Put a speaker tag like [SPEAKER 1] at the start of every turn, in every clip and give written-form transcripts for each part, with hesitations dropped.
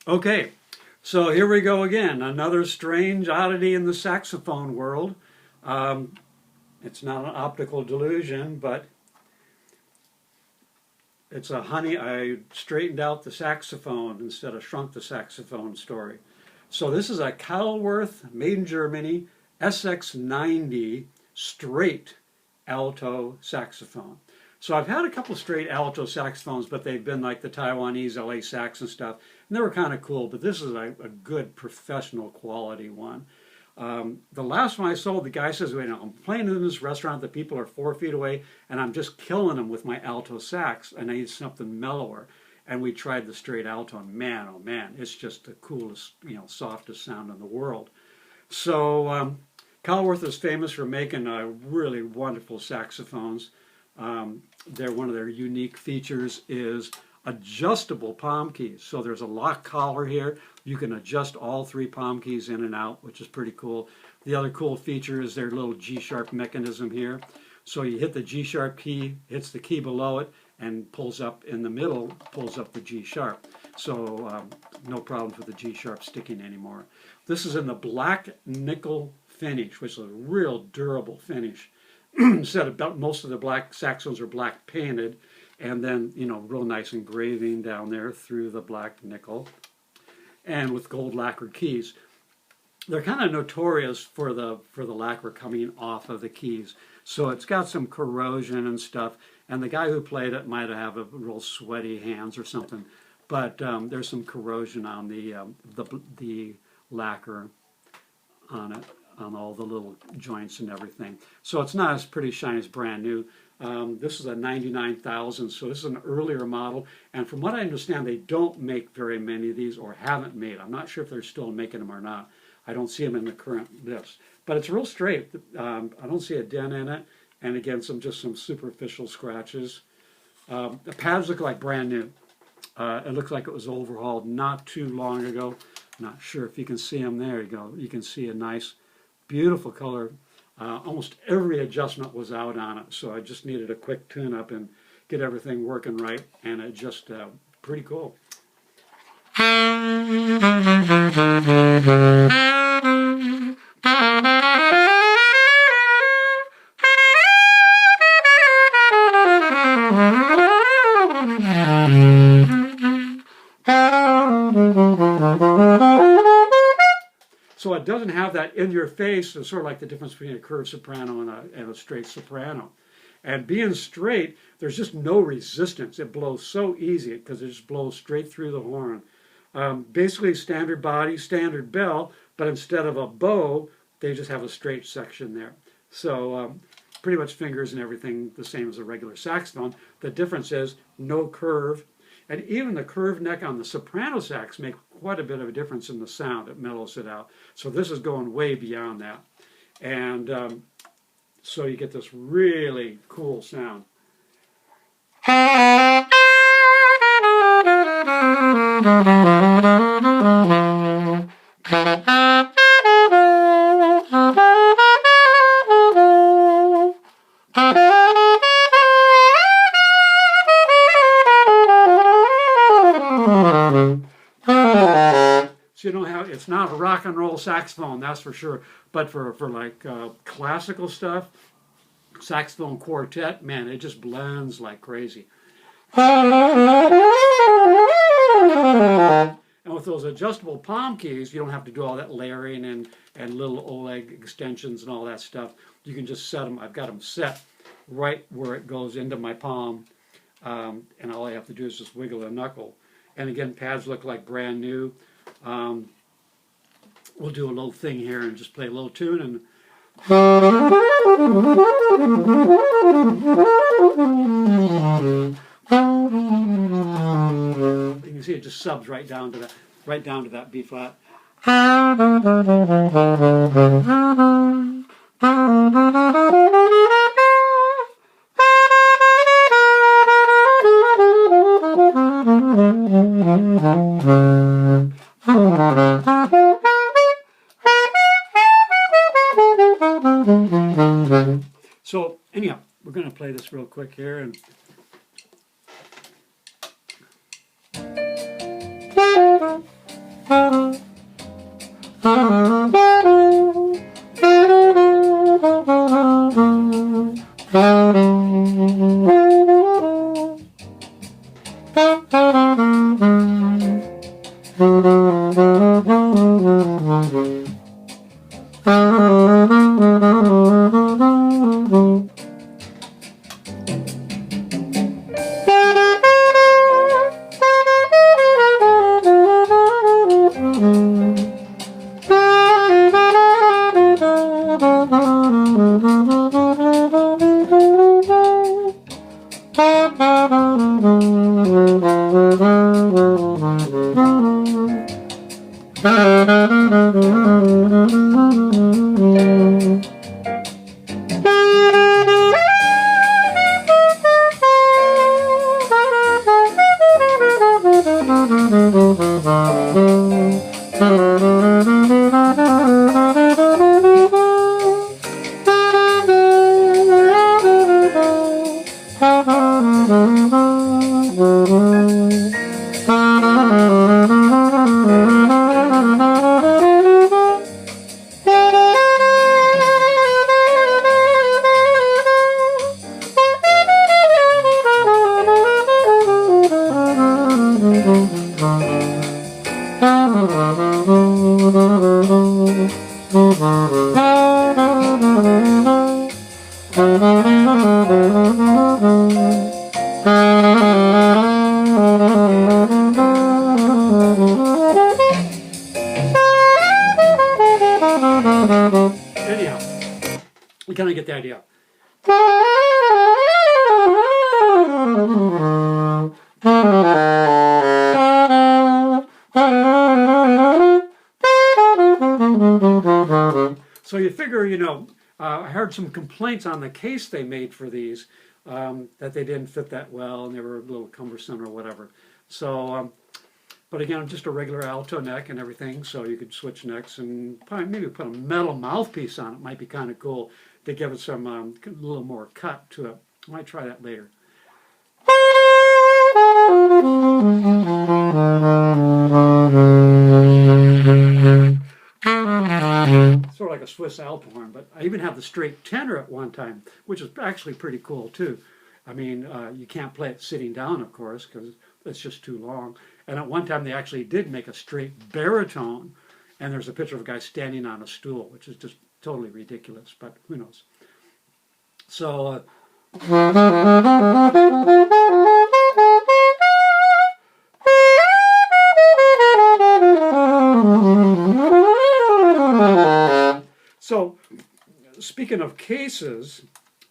[SPEAKER 1] Okay, so here we go again. Another strange oddity in the saxophone world. Um, it's not an optical delusion, but it's a honey, I straightened out the saxophone instead of shrunk the saxophone story. So this is a Keilwerth, made in Germany, SX-90 straight alto saxophone. So I've had a couple straight alto saxophones, but they've been like the Taiwanese LA sax and stuff, and they were kind of cool, but this is a good professional quality one. The last one I sold, the guy says, wait, I'm playing in this restaurant, the people are 4 feet away, and I'm just killing them with my alto sax, and I need something mellower. And we tried the straight alto, and man, oh man, it's just the coolest, softest sound in the world. So Keilwerth is famous for making really wonderful saxophones. One of their unique features is adjustable palm keys. So there's a lock collar here. You can adjust all 3 palm keys in and out, which is pretty cool. The other cool feature is their little G-sharp mechanism here. So you hit the G-sharp key, hits the key below it, and pulls up in the middle, pulls up the G-sharp. So no problems with the G-sharp sticking anymore. This is in the black nickel finish, which is a real durable finish. Instead of most of the black saxophones are black painted, and then real nice engraving down there through the black nickel, and with gold lacquered keys. They're kind of notorious for the lacquer coming off of the keys, so it's got some corrosion and stuff. And the guy who played it might have a real sweaty hands or something, but there's some corrosion on the lacquer on it, on all the little joints and everything. So it's not as pretty shiny as brand new. This is a 99,000, so this is an earlier model. And from what I understand, they don't make very many of these, or haven't made. I'm not sure if they're still making them or not. I don't see them in the current list. But it's real straight. I don't see a dent in it. And again, just some superficial scratches. The pads look like brand new. It looks like it was overhauled not too long ago. Not sure if you can see them. There you go. You can see a nice, beautiful color. Almost every adjustment was out on it, so I just needed a quick tune-up and get everything working right, and it just pretty cool. So it doesn't have that in your face. It's sort of like the difference between a curved soprano and a straight soprano. And being straight, there's just no resistance. It blows so easy because it just blows straight through the horn. Basically standard body, standard bell, but instead of a bow, they just have a straight section there. So pretty much fingers and everything the same as a regular saxophone. The difference is no curve. And even the curved neck on the soprano sax make quite a bit of a difference in the sound. It mellows it out. So this is going way beyond that. And so you get this really cool sound. So you don't have, it's not a rock and roll saxophone, that's for sure. But for like classical stuff, saxophone quartet, man, it just blends like crazy. And with those adjustable palm keys, you don't have to do all that layering and little Oleg extensions and all that stuff. You can just set them, I've got them set right where it goes into my palm. And all I have to do is just wiggle a knuckle. And again, pads look like brand new. We'll do a little thing here and just play a little tune, and you can see it just subs right down to that B flat. So anyhow, we're going to play this real quick here, and Anyhow, you kind of get the idea. So you figure, you know, I heard some complaints on the case they made for these, that they didn't fit that well and they were a little cumbersome or whatever. So, but again, just a regular alto neck and everything, so you could switch necks and probably maybe put a metal mouthpiece on it. Might be kind of cool to give it some a little more cut to it. I might try that later. Sort of like a Swiss alto horn, but I even have the straight tenor at one time, which is actually pretty cool too. I mean, you can't play it sitting down, of course, because it's just too long. And at one time they actually did make a straight baritone, and there's a picture of a guy standing on a stool, which is just totally ridiculous, but who knows. So, speaking of cases,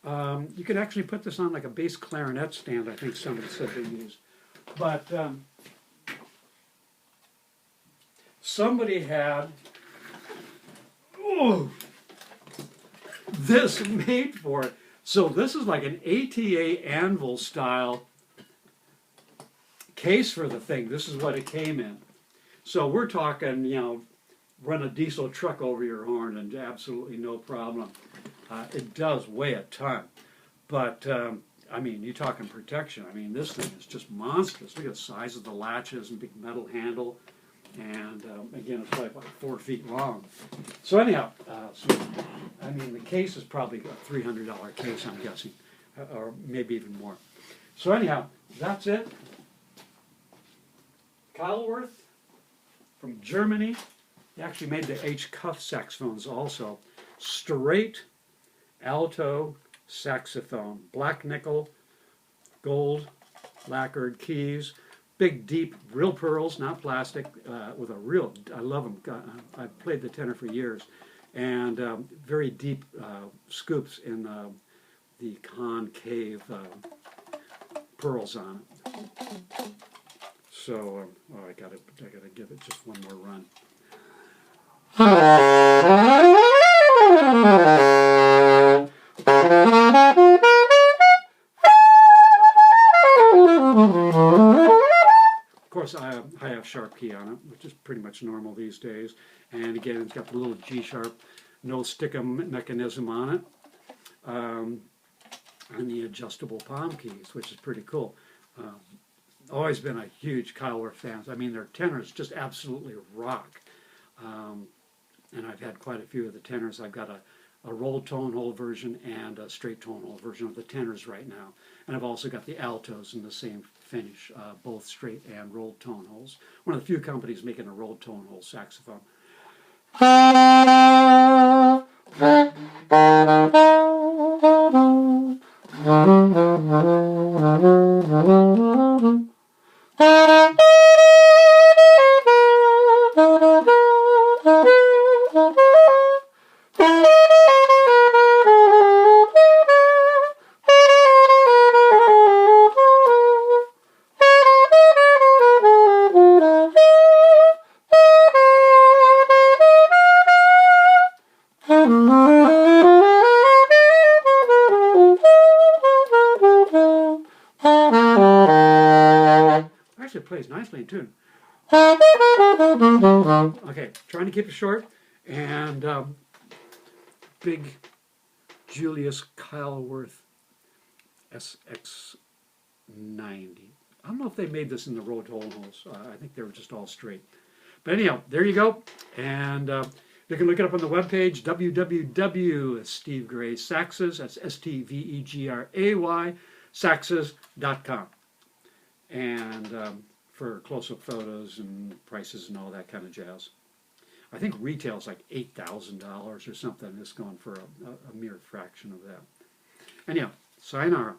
[SPEAKER 1] you can actually put this on like a bass clarinet stand, I think somebody said they used. But somebody had this made for it. So this is like an ATA anvil style case for the thing. This is what it came in. So we're talking, you know, run a diesel truck over your horn and absolutely no problem. It does weigh a ton, but I mean, you're talking protection. I mean, this thing is just monstrous. Look at the size of the latches and big metal handle, and again, it's probably like 4 feet long. So anyhow, I mean, the case is probably a $300 case, I'm guessing, or maybe even more. So anyhow, that's it. Keilwerth from Germany. He actually made the H cuff saxophones also. Straight alto saxophone, black nickel, gold, lacquered keys, big deep, real pearls, not plastic, with a real, I love them. I've played the tenor for years, and very deep scoops in the concave pearls on it. So, I gotta give it just one more run. Of course, I have sharp key on it, which is pretty much normal these days. And again, it's got the little G sharp no stick-em mechanism on it, and the adjustable palm keys, which is pretty cool. Always been a huge Keilwerth fan. I mean, their tenors just absolutely rock. and I've had quite a few of the tenors. I've got a rolled tone hole version and a straight tone hole version of the tenors right now. And I've also got the altos in the same finish, both straight and rolled tone holes. One of the few companies making a rolled tone hole saxophone. Actually, it plays nicely in tune. Okay, trying to keep it short. And big Julius Keilwerth SX-90. I don't know if they made this in the rolled tone holes. I think they were just all straight. But anyhow, there you go. And you can look it up on the webpage, www.stevegray's Saxes, that's STVEGRAY, saxes.com. And for close-up photos and prices and all that kind of jazz. I think retail's like $8,000 or something. It's going for a mere fraction of that. Anyhow, sayonara.